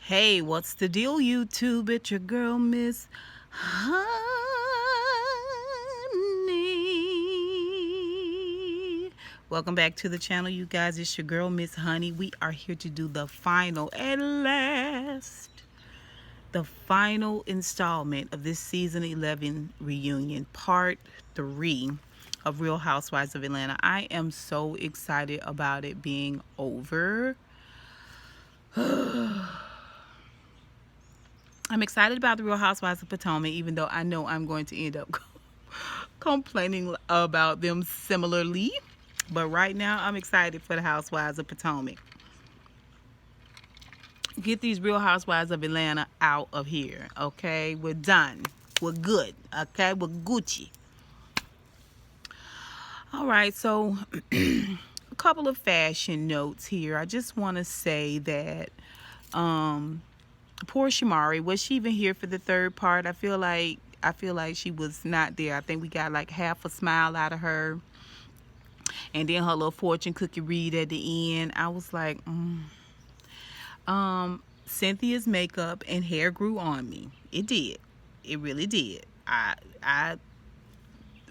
Hey, what's the deal, YouTube? It's your girl, Miss Honey. Welcome back to the channel, you guys. It's your girl, Miss Honey. We are here to do the final, at last, the final installment of this season 11 reunion, part 3 of Real Housewives of Atlanta. I am so excited about it being over. I'm excited about the Real Housewives of Potomac, even though I know I'm going to end up complaining about them similarly. But right now, I'm excited for the Housewives of Potomac. Get these Real Housewives of Atlanta out of here, okay? We're done. We're good, okay? We're Gucci. All right, so a couple of fashion notes here. I just want to say that poor Shamari, was she even here for the third part? I feel like she was not there. I think we got like half a smile out of her, and then her little fortune cookie read at the end. I was like, Cynthia's makeup and hair grew on me. It did. It really did. I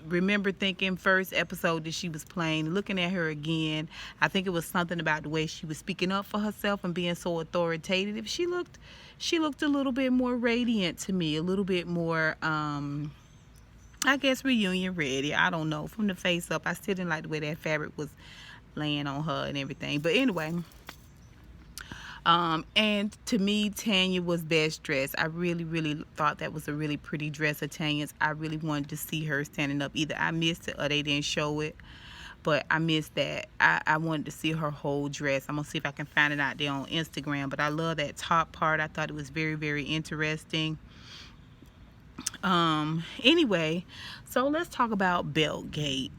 remember thinking first episode that she was playing, looking at her again, I think it was something about the way she was speaking up for herself and being so authoritative. She looked a little bit more radiant to me, a little bit more I guess reunion ready. I don't know, from the face up. I still didn't like the way that fabric was laying on her and everything, but anyway. And to me, Tanya was best dressed. I really thought that was a really pretty dress of Tanya's. I really wanted to see her standing up. Either I missed it or they didn't show it, but I missed that. I wanted to see her whole dress. I'm gonna see if I can find it out there on Instagram, but I love that top part. I thought it was very interesting. Anyway, so let's talk about Beltgate.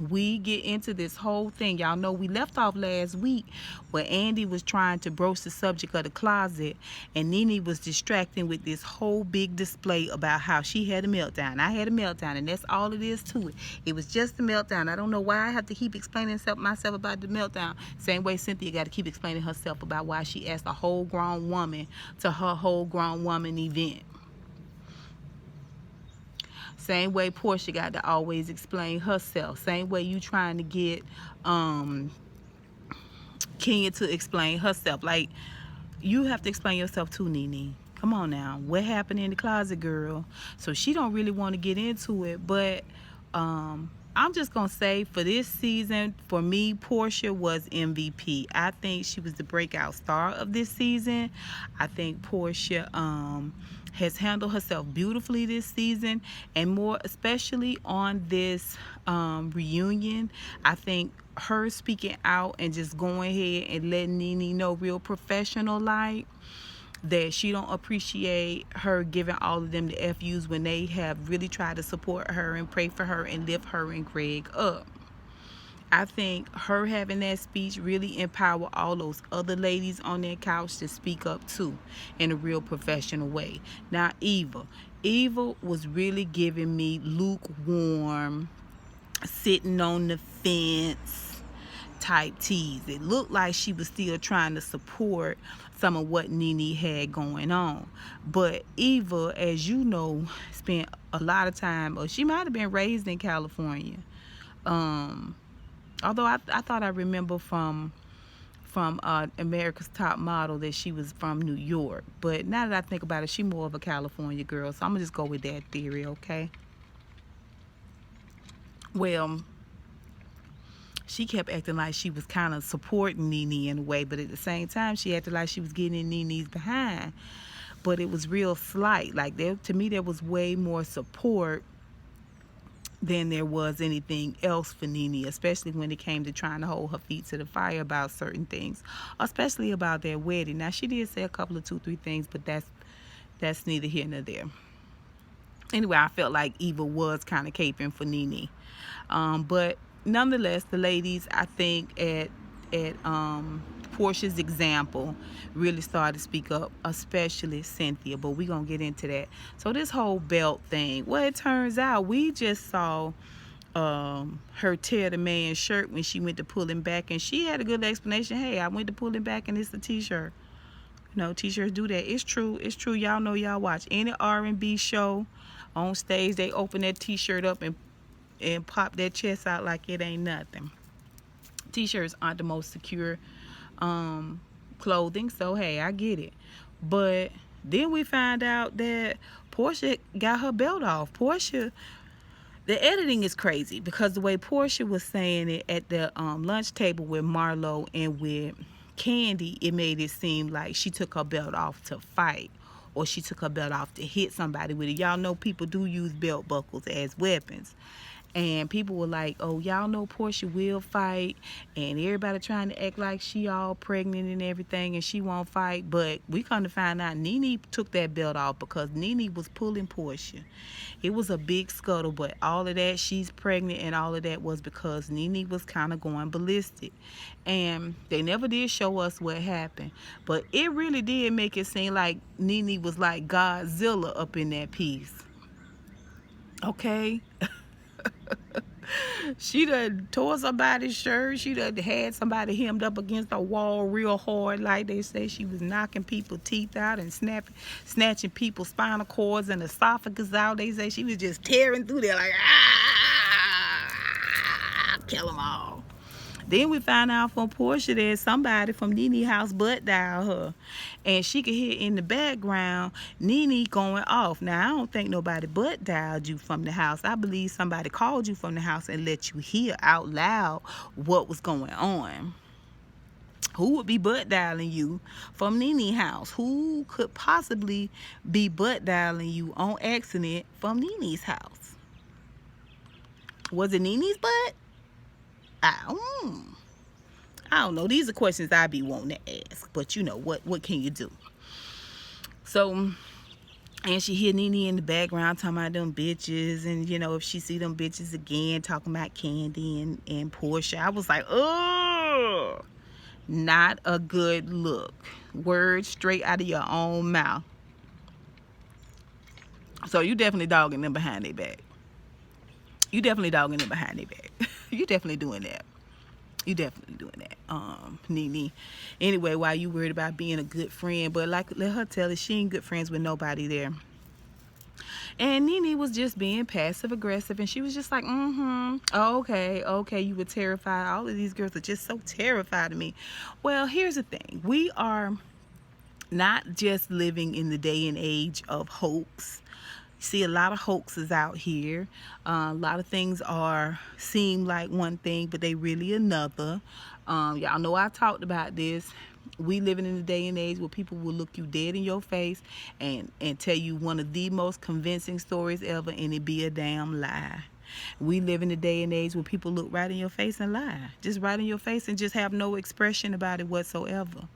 We get into this whole thing. Y'all know we left off last week where Andy was trying to broach the subject of the closet, and NeNe was distracting with this whole big display about how she had a meltdown. I had a meltdown, and that's all it is to it. It was just a meltdown. I don't know why I have to keep explaining myself about the meltdown. Same way Cynthia got to keep explaining herself about why she asked a whole grown woman to her whole grown woman event. Same way Portia got to always explain herself. Same way you trying to get Kenya to explain herself. Like, you have to explain yourself too, NeNe. Come on now. What happened in the closet, girl? So she don't really want to get into it, but I'm just going to say for this season, for me, Portia was MVP. I think she was the breakout star of this season. I think Portia has handled herself beautifully this season, and more especially on this reunion. I think her speaking out and just going ahead and letting NeNe know real professional like that she don't appreciate her giving all of them the FUs when they have really tried to support her and pray for her and lift her and Greg up. I think her having that speech really empowered all those other ladies on that couch to speak up too in a real professional way. Now Eva was really giving me lukewarm, sitting on the fence type tease. It looked like she was still trying to support some of what NeNe had going on. But Eva, as you know, spent a lot of time, or she might have been raised in California. Although I thought I remember from America's Top Model that she was from New York. But now that I think about it, she's more of a California girl. So I'm going to just go with that theory, okay? Well, she kept acting like she was kind of supporting NeNe in a way, but at the same time, she acted like she was getting in NeNe's behind. But it was real slight. Like, to me, there was way more support than there was anything else for NeNe, especially when it came to trying to hold her feet to the fire about certain things, especially about their wedding. Now, she did say a couple of 2-3 things, but that's neither here nor there. Anyway, I felt like Eva was kind of caping for NeNe. But nonetheless, the ladies, I think at Portia's example, really started to speak up, especially Cynthia, but we're going to get into that. So this whole belt thing, well, it turns out we just saw her tear the man's shirt when she went to pull him back, and she had a good explanation. Hey, I went to pull him back and it's a t-shirt. You know, t-shirts do that. It's true. It's true. Y'all know, y'all watch any R&B show on stage, they open that t-shirt up and pop their chest out like it ain't nothing. T-shirts aren't the most secure clothing, so hey, I get it. But then we find out that Portia got her belt off. Portia, the editing is crazy because the way Portia was saying it at the lunch table with Marlo and with Candy, it made it seem like she took her belt off to fight, or she took her belt off to hit somebody with it. Y'all know people do use belt buckles as weapons. And people were like, oh, y'all know Portia will fight, and everybody trying to act like she all pregnant and everything and she won't fight. But we come to find out NeNe took that belt off because NeNe was pulling Portia. It was a big scuttle, but all of that, she's pregnant, and all of that was because NeNe was kind of going ballistic. And they never did show us what happened, but it really did make it seem like NeNe was like Godzilla up in that piece. Okay? She done tore somebody's shirt. She done had somebody hemmed up against a wall real hard, like they say. She was knocking people's teeth out and snatching people's spinal cords and esophagus out. They say she was just tearing through there like, ah, kill them all. Then we found out from Portia that somebody from NeNe house butt dialed her, and she could hear in the background NeNe going off. Now, I don't think nobody butt dialed you from the house. I believe somebody called you from the house and let you hear out loud what was going on. Who would be butt dialing you from NeNe house? Who could possibly be butt dialing you on accident from NeNe's house? Was it NeNe's butt? I don't know. These are questions I be wanting to ask, but you know what can you do? So, and she hear NeNe in the background talking about them bitches, and you know, if she see them bitches again talking about Candy and Portia, I was like, oh, not a good look. Words straight out of your own mouth. So you definitely dogging them behind their back. You definitely dogging them behind their back. You definitely doing that. You definitely doing that, NeNe. Anyway, while you worried about being a good friend, but like, let her tell us she ain't good friends with nobody there. And NeNe was just being passive aggressive, and she was just like, okay, you were terrified. All of these girls are just so terrified of me. Well, here's the thing. We are not just living in the day and age of hoax. See a lot of hoaxes out here. A lot of things seem like one thing, but they really another. Y'all know I talked about this. We living in a day and age where people will look you dead in your face and tell you one of the most convincing stories ever, and it be a damn lie. We live in a day and age where people look right in your face and lie. Just right in your face and just have no expression about it whatsoever.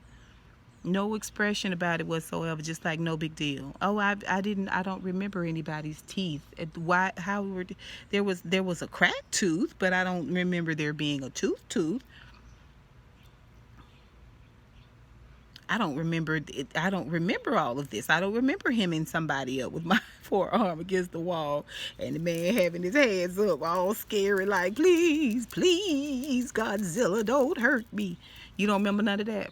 No expression about it whatsoever, just like no big deal. Oh, I don't remember anybody's teeth. There was a cracked tooth, but I don't remember there being a tooth. I don't remember it. I don't remember all of this. I don't remember him and somebody up with my forearm against the wall and the man having his hands up all scary like, please, Godzilla, don't hurt me. You don't remember none of that?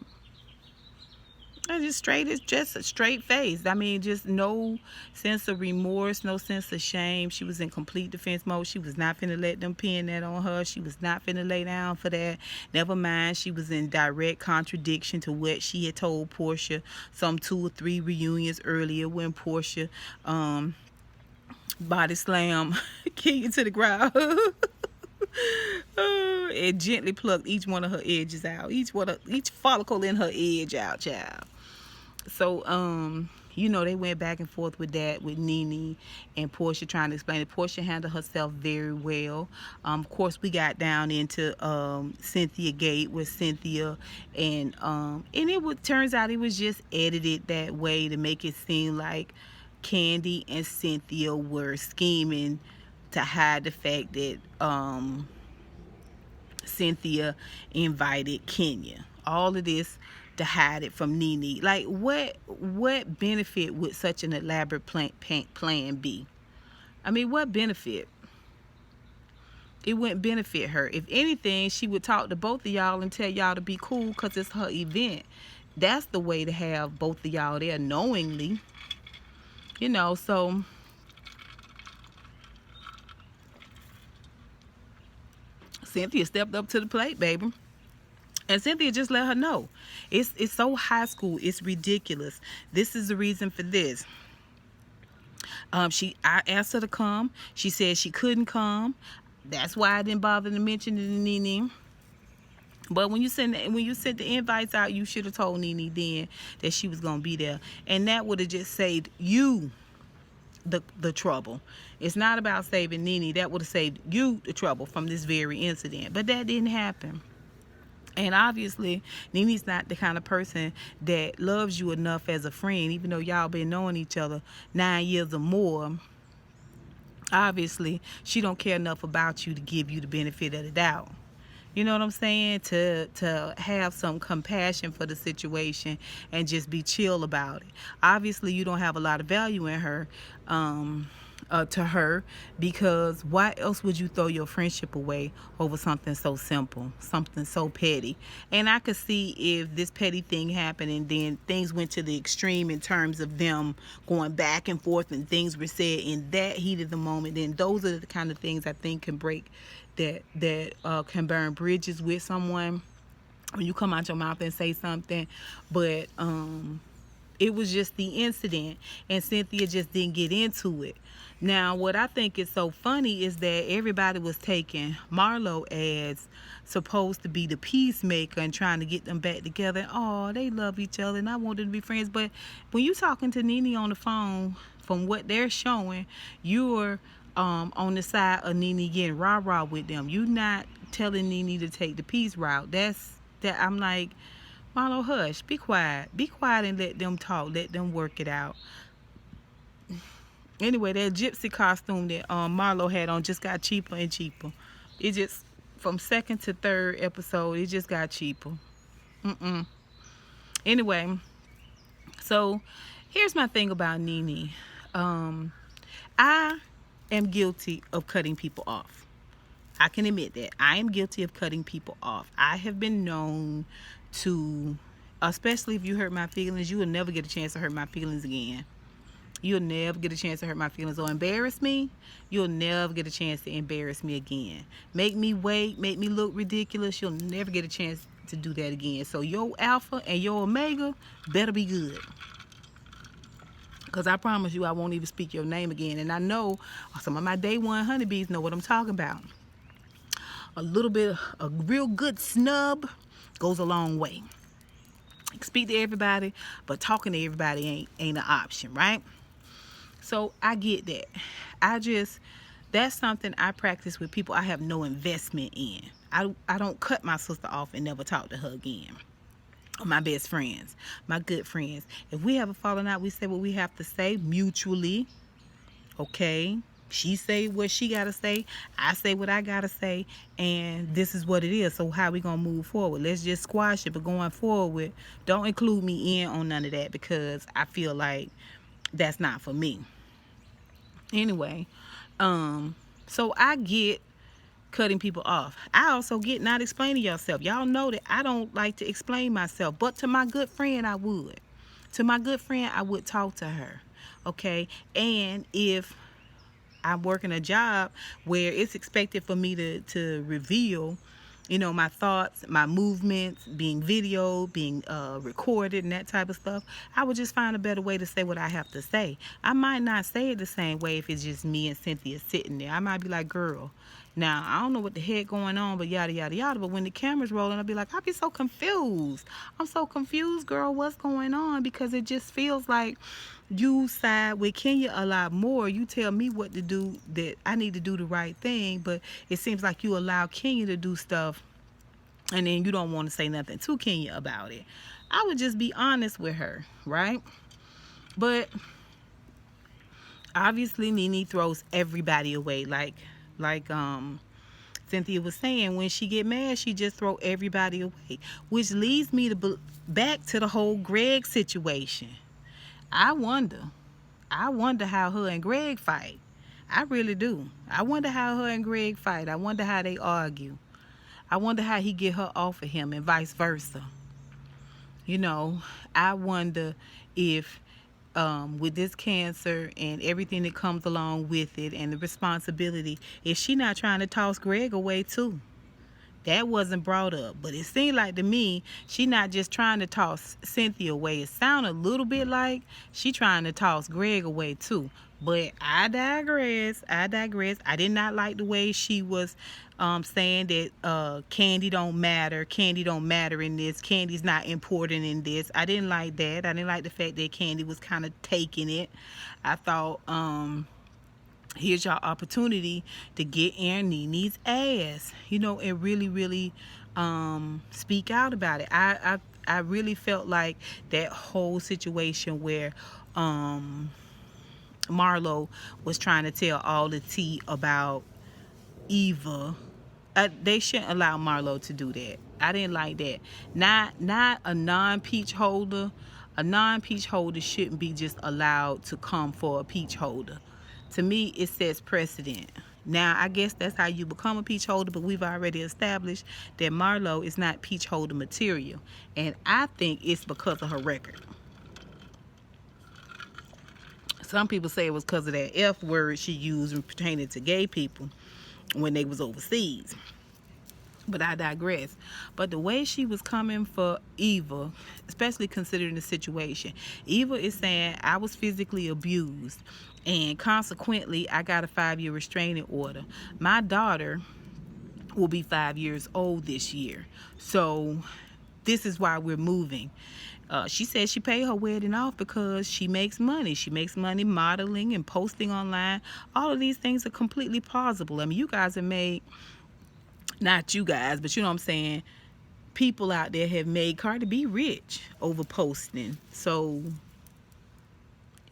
It's just a straight face. I mean, just no sense of remorse, no sense of shame. She was in complete defense mode. She was not finna let them pin that on her. She was not finna lay down for that. Never mind, she was in direct contradiction to what she had told Portia some 2 or 3 reunions earlier, when Portia body slam Kenya to the ground. It gently plucked each one of her edges out, each follicle in her edge out, child. So, you know, they went back and forth with that, with NeNe and Portia trying to explain it. Portia handled herself very well. Of course, we got down into Cynthia Gate with Cynthia, and turns out it was just edited that way to make it seem like Candy and Cynthia were scheming to hide the fact that Cynthia invited Kenya. All of this to hide it from NeNe. Like, what benefit would such an elaborate plan be? I mean, what benefit? It wouldn't benefit her. If anything, she would talk to both of y'all and tell y'all to be cool because it's her event. that's the way to have both of y'all there knowingly, you know. So Cynthia stepped up to the plate, baby. And Cynthia just let her know. It's so high school. It's ridiculous. This is the reason for this. I asked her to come. She said she couldn't come. That's why I didn't bother to mention it to NeNe. But when you sent the invites out, you should have told NeNe then that she was gonna be there, and that would have just saved you the trouble. It's not about saving NeNe. That would have saved you the trouble from this very incident. But that didn't happen. And obviously, NeNe's not the kind of person that loves you enough as a friend, even though y'all been knowing each other 9 years or more. Obviously, she don't care enough about you to give you the benefit of the doubt. You know what I'm saying? To have some compassion for the situation and just be chill about it. Obviously, you don't have a lot of value in her, to her, because why else would you throw your friendship away over something so simple, something so petty? And I could see if this petty thing happened and then things went to the extreme in terms of them going back and forth and things were said in that heat of the moment, then those are the kind of things I think can break that can burn bridges with someone when you come out your mouth and say something. But it was just the incident, and Cynthia just didn't get into it. Now, what I think is so funny is that everybody was taking Marlo as supposed to be the peacemaker and trying to get them back together. Oh, they love each other and I want them to be friends. But when you talking to NeNe on the phone, from what they're showing, you're on the side of NeNe getting rah-rah with them. You not telling NeNe to take the peace route. That I'm like, Marlo, hush, be quiet and let them talk, let them work it out. Anyway, that gypsy costume that Marlo had on just got cheaper and cheaper. It just, from second to third episode, it just got cheaper. Anyway, so here's my thing about NeNe. I am guilty of cutting people off. I can admit that. I am guilty of cutting people off. I have been known to, especially if you hurt my feelings, you will never get a chance to hurt my feelings again. You'll never get a chance to hurt my feelings or embarrass me. You'll never get a chance to embarrass me again. Make me wait, make me look ridiculous. You'll never get a chance to do that again. So your alpha and your omega better be good. Because I promise you I won't even speak your name again. And I know some of my day one honeybees know what I'm talking about. A little bit, a real good snub goes a long way. Speak to everybody, but talking to everybody ain't an option, right? So I get that. That's something I practice with people I have no investment in. I don't cut my sister off and never talk to her again. My best friends, my good friends. If we have a falling out, we say what we have to say mutually. Okay? She say what she gotta say, I say what I gotta say, and this is what it is. So how we gonna move forward? Let's just squash it, but going forward, don't include me in on none of that, because I feel like that's not for me. Anyway, so I get cutting people off. I also get not explaining yourself. Y'all know that I don't like to explain myself, but to my good friend I would. To my good friend I would talk to her. Okay? And if I'm working a job where it's expected for me to reveal, you know, my thoughts, my movements, being videoed, being recorded and that type of stuff, I would just find a better way to say what I have to say. I might not say it the same way if it's just me and Cynthia sitting there. I might be like, girl, now I don't know what the heck going on, but yada, yada, yada. But when the camera's rolling, I'll be like, I'll be so confused. I'm so confused, girl, what's going on? Because it just feels like you side with Kenya a lot more. You tell me what to do, that I need to do the right thing, but it seems like you allow Kenya to do stuff and then you don't want to say nothing to Kenya about it. I would just be honest with her, right? But obviously NeNe throws everybody away, like Cynthia was saying. When she get mad, she just throw everybody away, which leads me to back to the whole Greg situation. I wonder how her and Greg fight. I really do. I wonder how her and Greg fight. I wonder how they argue. I wonder how he get her off of him and vice versa. You know, I wonder if with this cancer and everything that comes along with it and the responsibility, is she not trying to toss Greg away too? That wasn't brought up, but it seemed like to me she not just trying to toss Cynthia away. It sounded a little bit like she trying to toss Greg away too. But I digress. I digress. I did not like the way she was saying that Candy don't matter. Candy don't matter in this. Candy's not important in this. I didn't like that. I didn't like the fact that Candy was kind of taking it. I thought here's your opportunity to get in NeNe's ass, you know, and really, really speak out about it. I really felt like that whole situation where Marlo was trying to tell all the tea about Eva. They shouldn't allow Marlo to do that. I didn't like that. Not a non-peach holder. A non-peach holder shouldn't be just allowed to come for a peach holder. To me, it sets precedent. Now, I guess that's how you become a peach holder, but we've already established that Marlo is not peach holder material. And I think it's because of her record. Some people say it was because of that F word she used pertaining to gay people when they was overseas. But I digress. But the way she was coming for Eva, especially considering the situation, Eva is saying, I was physically abused, and consequently, I got a 5-year restraining order. My daughter will be 5 years old this year. So this is why we're moving. She said she paid her wedding off because she makes money. She makes money modeling and posting online. All of these things are completely plausible. I mean, you guys have made, not you guys, but you know what I'm saying, people out there have made Cardi B rich over posting. So,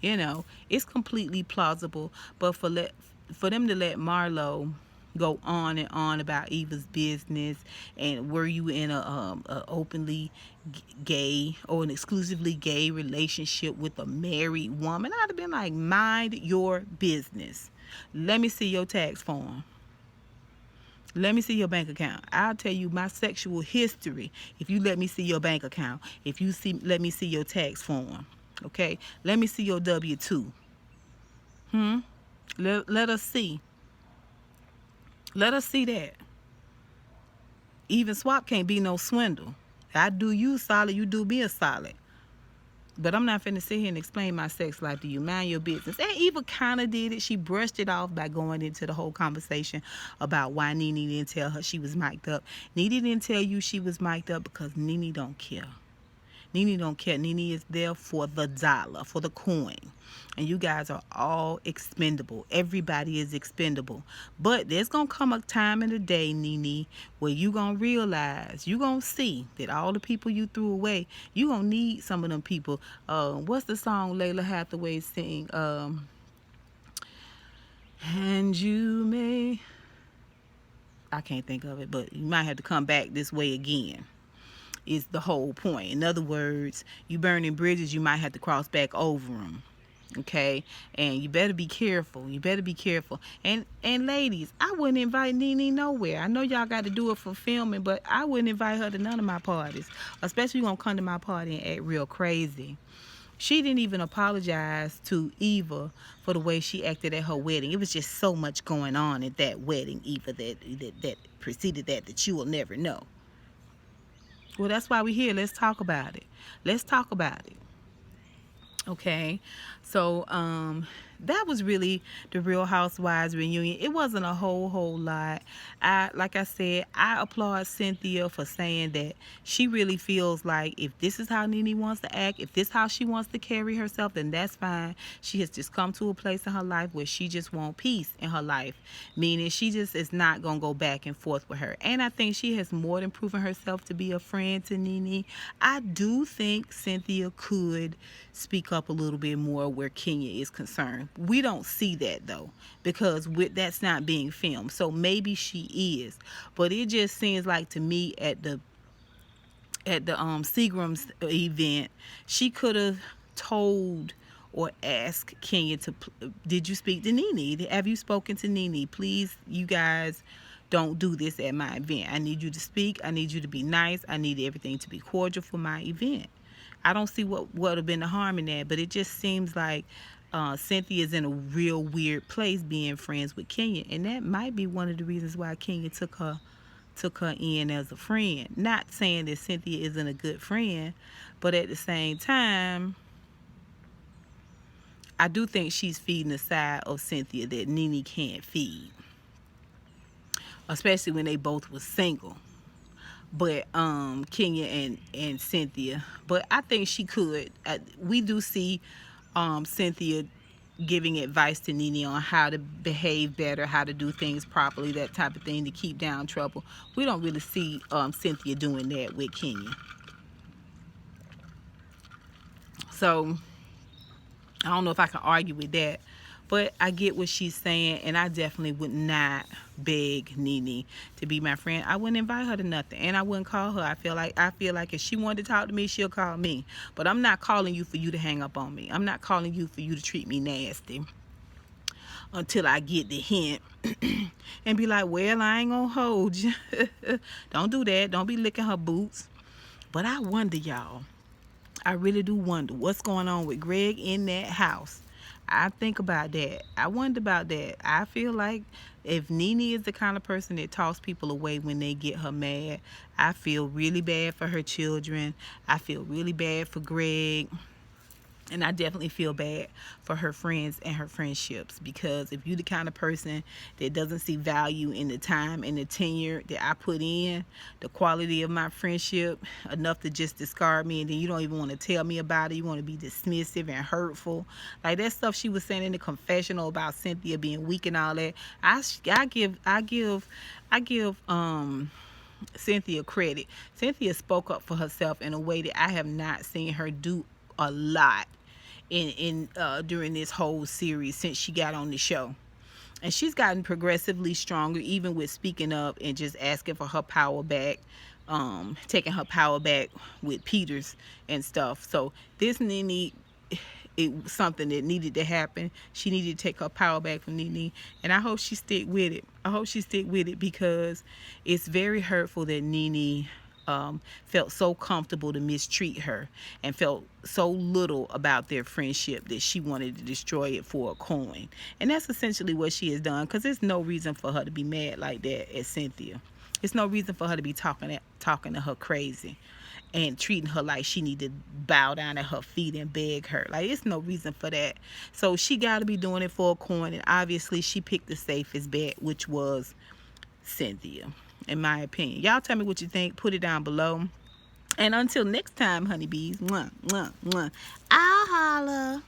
you know, it's completely plausible. But for them to let Marlo go on and on about Eva's business and were you in a openly gay or an exclusively gay relationship with a married woman, I'd have been like, mind your business. Let me see your tax form. Let me see your bank account. I'll tell you my sexual history if you let me see your bank account. If you let me see your tax form. Okay? Let me see your W-2. Let us see. Let us see that. Even swap can't be no swindle. I do you solid, you do me a solid. But I'm not finna sit here and explain my sex life to you. Mind your business. And Eva kind of did it. She brushed it off by going into the whole conversation about why NeNe didn't tell her she was mic'd up. NeNe didn't tell you she was mic'd up because NeNe don't care. NeNe don't care. NeNe is there for the dollar, for the coin. And you guys are all expendable. Everybody is expendable. But there's going to come a time in the day, NeNe, where you going to realize, you going to see that all the people you threw away, you going to need some of them people. What's the song Layla Hathaway sing? And you may... I can't think of it, but you might have to come back this way again. Is the whole point. In other words, you burning bridges, you might have to cross back over them. Okay? And you better be careful. You better be careful. And ladies, I wouldn't invite NeNe nowhere. I know y'all got to do it for filming, but I wouldn't invite her to none of my parties. Especially you gonna come to my party and act real crazy. She didn't even apologize to Eva for the way she acted at her wedding. It was just so much going on at that wedding, Eva, that preceded that you will never know. Well, that's why we're here. Let's talk about it. Let's talk about it. Okay, so that was really the Real Housewives reunion. It wasn't a whole lot. Like I said, I applaud Cynthia for saying that she really feels like if this is how NeNe wants to act, if this is how she wants to carry herself, then that's fine. She has just come to a place in her life where she just wants peace in her life, meaning she just is not gonna go back and forth with her. And I think she has more than proven herself to be a friend to NeNe. I do think Cynthia could speak up a little bit more where Kenya is concerned. We don't see that though, because that's not being filmed. So maybe she is, but it just seems like to me at the Seagram's event, she could have told or asked Kenya to, did you speak to NeNe? Have you spoken to NeNe? Please, you guys, don't do this at my event. I need you to speak. I need you to be nice. I need everything to be cordial for my event. I don't see what would have been the harm in that, but it just seems like Cynthia's in a real weird place being friends with Kenya, and that might be one of the reasons why Kenya took her in as a friend. Not saying that Cynthia isn't a good friend, but at the same time, I do think she's feeding the side of Cynthia that NeNe can't feed, especially when they both were single. But Kenya and Cynthia, but I think she could. We do see Cynthia giving advice to NeNe on how to behave better, how to do things properly, that type of thing, to keep down trouble. We don't really see Cynthia doing that with Kenya. So I don't know if I can argue with that, but I get what she's saying, and I definitely would not beg NeNe to be my friend. I wouldn't invite her to nothing, and I wouldn't call her. I feel like if she wanted to talk to me, she'll call me. But I'm not calling you for you to hang up on me. I'm not calling you for you to treat me nasty until I get the hint and be like, well, I ain't gonna hold you. Don't do that. Don't be licking her boots. But I wonder, y'all, I really do wonder what's going on with Greg in that house. I think about that. I wonder about that. I feel like if NeNe is the kind of person that talks people away when they get her mad, I feel really bad for her children. I feel really bad for Greg. And I definitely feel bad for her friends and her friendships, because if you're the kind of person that doesn't see value in the time and the tenure that I put in, the quality of my friendship, enough to just discard me, and then you don't even want to tell me about it, you want to be dismissive and hurtful, like that stuff she was saying in the confessional about Cynthia being weak and all that. I give Cynthia credit. Cynthia spoke up for herself in a way that I have not seen her do a lot in during this whole series since she got on the show. And she's gotten progressively stronger, even with speaking up and just asking for her power back, taking her power back with Peters and stuff. So this NeNe, it was something that needed to happen. She needed to take her power back from NeNe, and I hope she stick with it. I hope she stick with it, because it's very hurtful that NeNe felt so comfortable to mistreat her and felt so little about their friendship that she wanted to destroy it for a coin. And that's essentially what she has done, because there's no reason for her to be mad like that at Cynthia. It's no reason for her to be talking to her crazy and treating her like she need to bow down at her feet and beg her. Like, it's no reason for that. So she got to be doing it for a coin, and obviously she picked the safest bet, which was Cynthia, in my opinion. Y'all tell me what you think. Put it down below. And until next time, honeybees, mwah, mwah, mwah, I'll holla.